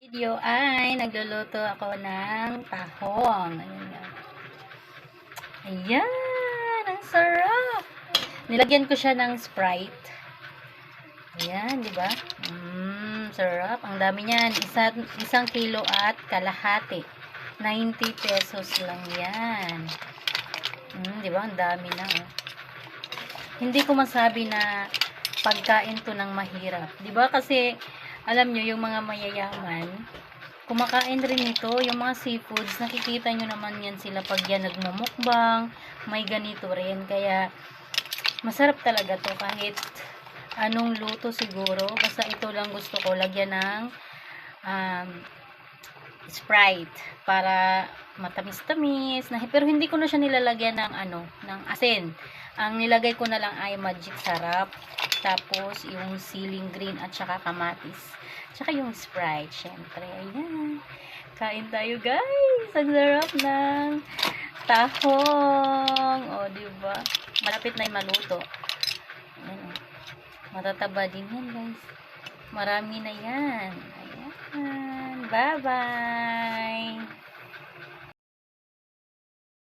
Video ay nagluluto ako ng tahong. Ayan nga. Ayan, ang sarap. Nilagyan ko siya ng Sprite. Ayan, di ba? Sarap. Ang dami niyan. Isang kilo at kalahati. 90 pesos lang yan. Di ba? Ang dami na. Oh. Hindi ko masabi na pagkain to ng mahirap. Di ba? Kasi alam nyo, yung mga mayayaman, kumakain rin ito, yung mga seafoods, nakikita nyo naman yan sila pag yan nagmumukbang, may ganito rin, kaya masarap talaga to kahit anong luto siguro, basta ito lang gusto ko, lagyan ng Sprite, para matamis-tamis, pero hindi ko na siya nilalagyan ng ng asin. Ang nilagay ko na lang ay magic sarap, tapos yung siling green at saka kamatis. Tsaka yung Sprite, syempre. Ayan. Kain tayo, guys. Ang sarap ng tahong. O, diba? Malapit na yung maluto. Ayan. Matataba din yan, guys. Marami na yan. Ayan. Bye-bye.